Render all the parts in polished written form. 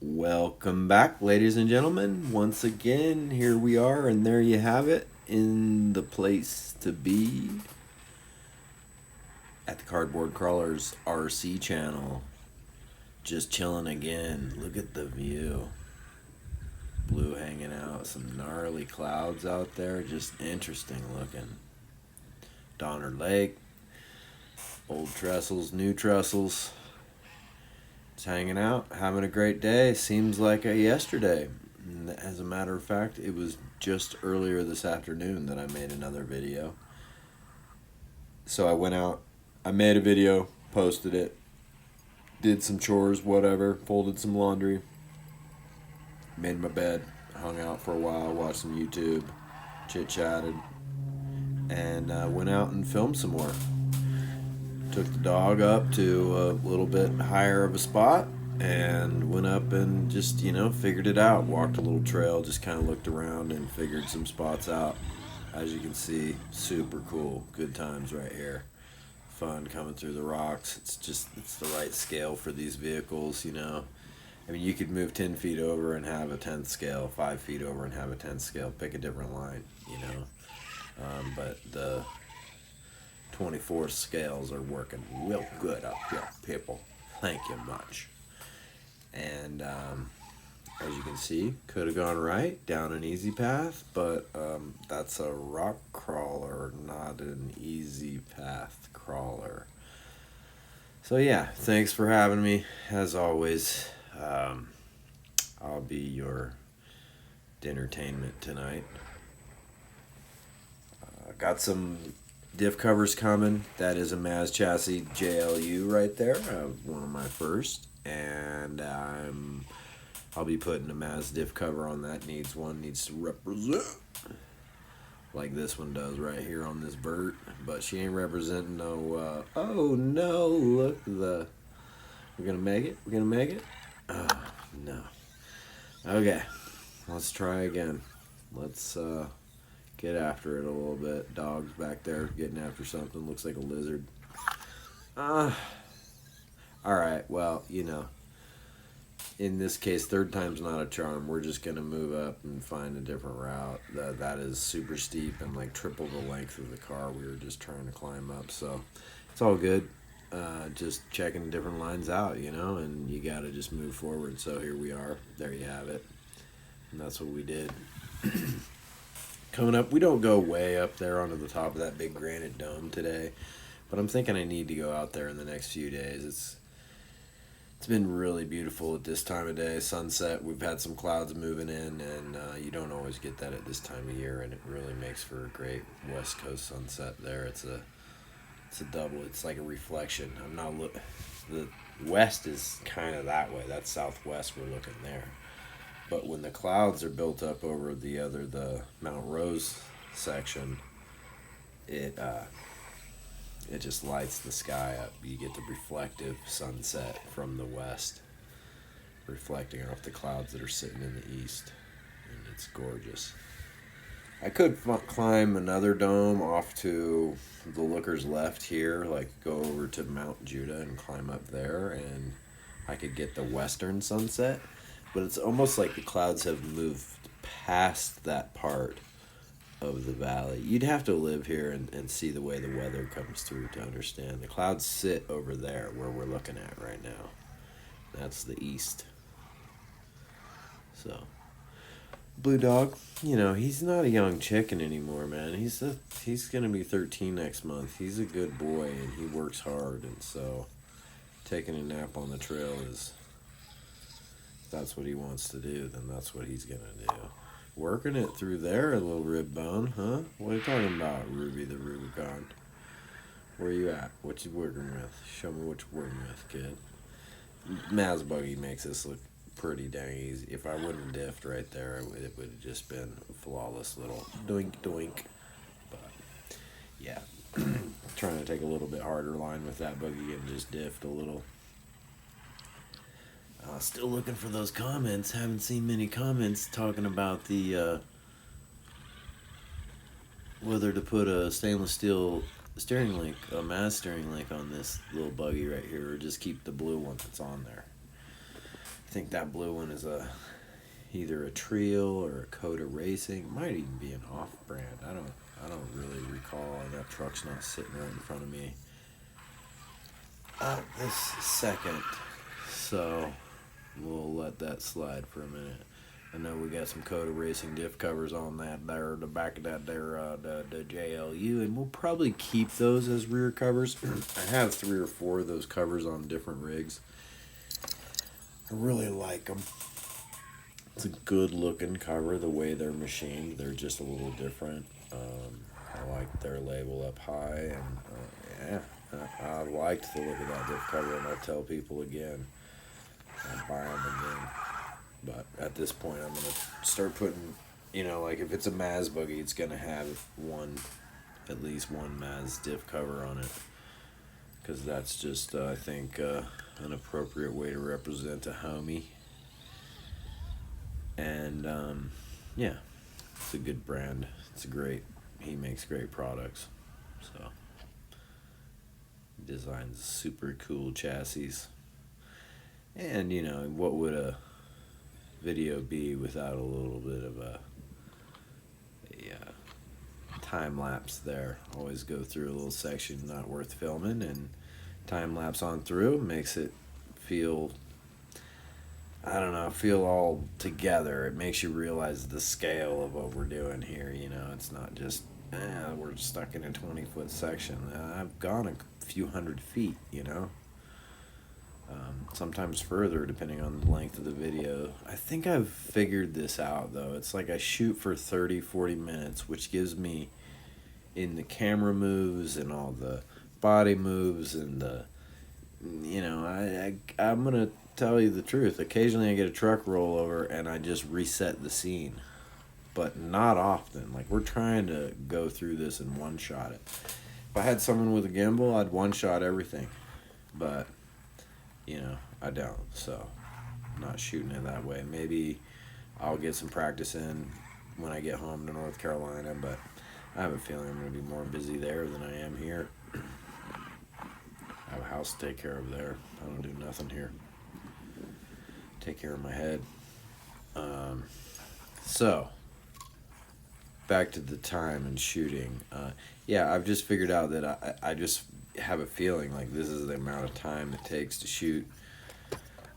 Welcome back, ladies and gentlemen. Once again, here we are, and there you have it in the place to be at the Cardboard Crawlers RC channel. Just chilling again. Look at the view. Blue hanging out, some gnarly clouds out there, just interesting looking. Donner Lake, old trestles, new trestles. Just hanging out, having a great day. Seems like a yesterday. As a matter of fact, it was just earlier this afternoon that I made another video. So I went out, I made a video, posted it, did some chores, whatever, folded some laundry, made my bed, hung out for a while, watched some YouTube, chit-chatted, and went out and filmed some more. Took the dog up to a little bit higher of a spot and went up and just, figured it out. Walked a little trail, just kind of looked around and figured some spots out. As you can see, super cool. Good times right here. Fun coming through the rocks. It's the right scale for these vehicles, I mean, you could move 10 feet over and have a 10th scale, 5 feet over and have a 10th scale. Pick a different line, but the 24 scales are working real good up here, people. Thank you much. And as you can see, could have gone right down an easy path, but that's a rock crawler, not an easy path crawler. So yeah, thanks for having me. As always, I'll be your dinnertainment tonight. Got some diff covers coming. That is a Maz Chassis JLU right there, one of my first, and I'll be putting a Maz diff cover on that. Needs to represent like this one does right here on this Vert, but she ain't representing no. Oh no! Look we're gonna make it. Oh no. Okay, let's try again. Let's get after it a little bit. Dog's back there getting after something. Looks like a lizard. Alright, well, in this case, third time's not a charm. We're just going to move up and find a different route. That is super steep and like triple the length of the car we were just trying to climb up. So it's all good. Just checking different lines out, and you got to just move forward. So here we are. There you have it. And that's what we did. Coming up, we don't go way up there onto the top of that big granite dome today, but I'm thinking I need to go out there in the next few days. It's been really beautiful at this time of day. Sunset, we've had some clouds moving in, and you don't always get that at this time of year, and it really makes for a great West Coast sunset there. It's a double. It's like a reflection. The west is kind of that way. That's southwest. We're looking there. But when the clouds are built up over the Mount Rose section, it just lights the sky up. You get the reflective sunset from the west, reflecting off the clouds that are sitting in the east, and it's gorgeous. I could climb another dome off to the Looker's Left here, like go over to Mount Judah and climb up there, and I could get the western sunset. But it's almost like the clouds have moved past that part of the valley. You'd have to live here and see the way the weather comes through to understand. The clouds sit over there where we're looking at right now. That's the east. So, Blue Dog, he's not a young chicken anymore, man. He's gonna be 13 next month. He's a good boy and he works hard, and so taking a nap on the trail is... that's what he wants to do, then that's what he's gonna do. Working it through there, a little rib bone, huh? What are you talking about, Ruby the Rubicon? Where you at? What you working with? Show me what you're working with, kid. Maz Buggy makes this look pretty dang easy. If I wouldn't have diffed right there, it would have just been a flawless little doink doink. But yeah, trying to take a little bit harder line with that buggy and just diffed a little. Still looking for those comments. Haven't seen many comments talking about the whether to put a stainless steel steering link, a Maz steering link on this little buggy right here, or just keep the blue one that's on there. think that blue one is either a Trio or a Coda Racing. Might even be an off-brand. I don't really recall. That truck's not sitting right in front of me this second, so we'll let that slide for a minute. I know we got some Coda Racing diff covers on that there, the back of that there, the JLU, and we'll probably keep those as rear covers. I have 3 or 4 of those covers on different rigs. I really like them. It's a good looking cover, the way they're machined. They're just a little different. I like their label up high, and I liked the look of that diff cover, and I'll tell people again, I'll buy them again. But at this point, I'm going to start putting, like if it's a Maz buggy, it's going to have at least one Maz diff cover on it. Because that's just, I think, an appropriate way to represent a homie. And, yeah, it's a good brand. He makes great products. So, he designs super cool chassis. And, what would a video be without a little bit of a time lapse there? Always go through a little section not worth filming, and time lapse on through makes it feel all together. It makes you realize the scale of what we're doing here. It's not just we're stuck in a 20-foot section. I've gone a few hundred feet, sometimes further depending on the length of the video. I think I've figured this out though. It's like I shoot for 30-40 minutes, which gives me, in the camera moves and all the body moves and the I'm gonna tell you the truth, occasionally I get a truck rollover and I just reset the scene, but not often. Like, we're trying to go through this and one shot it. If I had someone with a gimbal, I'd one shot everything, but I don't, so I'm not shooting it that way. Maybe I'll get some practice in when I get home to North Carolina, but I have a feeling I'm going to be more busy there than I am here. I have a house to take care of there. I don't do nothing here. Take care of my head. So, back to the time and shooting. I've just figured out that I just have a feeling like this is the amount of time it takes to shoot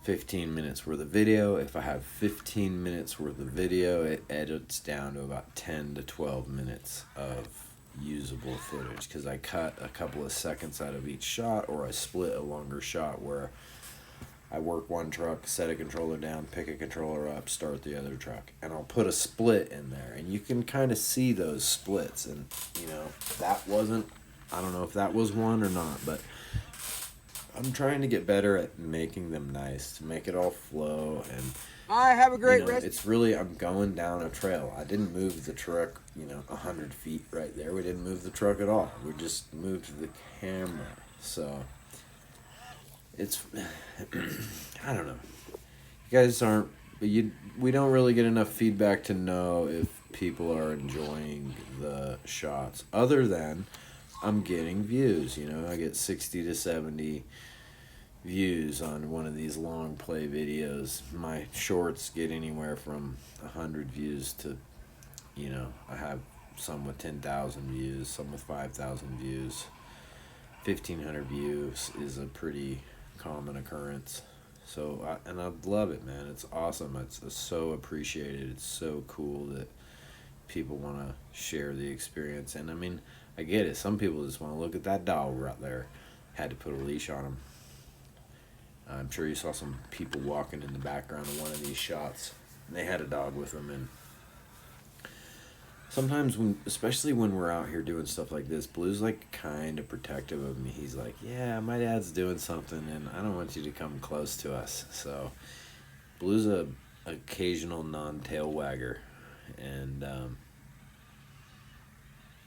15 minutes worth of video. If I have 15 minutes worth of video, it edits down to about 10 to 12 minutes of usable footage, because I cut a couple of seconds out of each shot, or I split a longer shot where I work one truck, set a controller down, pick a controller up, start the other truck, and I'll put a split in there, and you can kind of see those splits. And I don't know if that was one or not, but I'm trying to get better at making them nice, to make it all flow. And I have a great rest. It's really, I'm going down a trail. I didn't move the truck 100 feet right there. We didn't move the truck at all. We just moved the camera. So it's I don't know, you guys we don't really get enough feedback to know if people are enjoying the shots, other than I'm getting views. I get 60 to 70 views on one of these long play videos. My shorts get anywhere from 100 views to, I have some with 10,000 views, some with 5,000 views. 1,500 views is a pretty common occurrence. So, and I love it, man. It's awesome. It's so appreciated. It's so cool that people want to share the experience. And I mean, I get it. Some people just want to look at that dog right there. Had to put a leash on him. I'm sure you saw some people walking in the background of one of these shots. And they had a dog with them. And sometimes, especially when we're out here doing stuff like this, Blue's like kind of protective of me. He's like, yeah, my dad's doing something, and I don't want you to come close to us. So Blue's a occasional non-tail wagger. And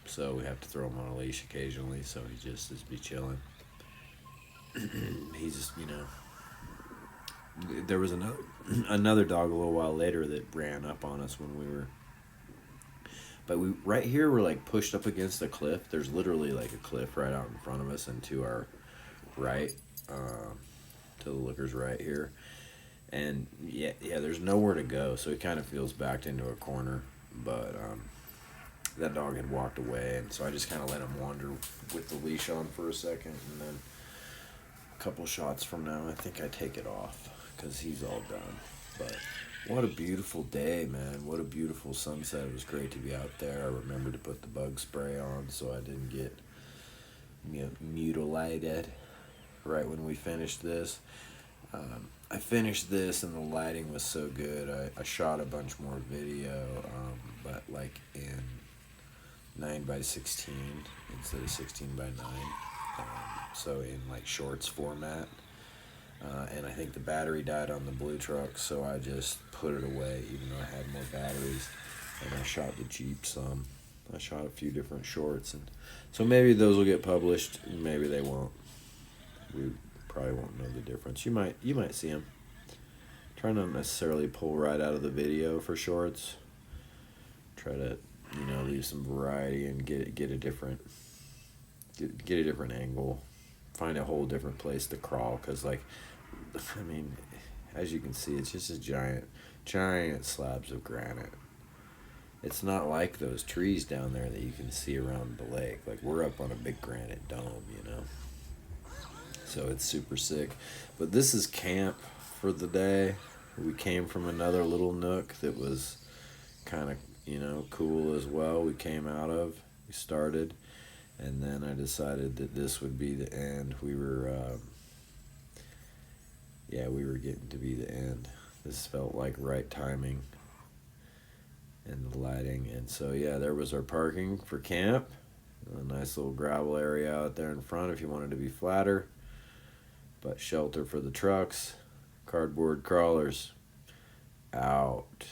so we have to throw him on a leash occasionally, so he just is be chilling. He's just, there was another dog a little while later that ran up on us when we were, but right here we're like pushed up against a cliff. There's literally like a cliff right out in front of us, and to our right, to the looker's right here. And yeah, there's nowhere to go, so he kind of feels backed into a corner. But that dog had walked away, and so I just kind of let him wander with the leash on for a second, and then a couple shots from now, I think I take it off because he's all done. But what a beautiful day, man! What a beautiful sunset. It was great to be out there. I remembered to put the bug spray on so I didn't get mutilated right when we finished this. I finished this and the lighting was so good. I shot a bunch more video, but like in 9x16 instead of 16x9. So in like shorts format. And I think the battery died on the blue truck, so I just put it away even though I had more batteries. And I shot the Jeep some. I shot a few different shorts, and so maybe those will get published. Maybe they won't. We probably won't know the difference. You might see them. Try not necessarily pull right out of the video for shorts. Try to leave some variety and get a different angle. Find a whole different place to crawl, because like, I mean, as you can see, it's just a giant slabs of granite. It's not like those trees down there that you can see around the lake. Like, we're up on a big granite dome, So it's super sick. But this is camp for the day. We came from another little nook that was kind of, cool as well. We started, and then I decided that this would be the end. We were getting to be the end. This felt like right timing and the lighting. And so, there was our parking for camp. A nice little gravel area out there in front if you wanted to be flatter. But shelter for the trucks. Cardboard crawlers. Out.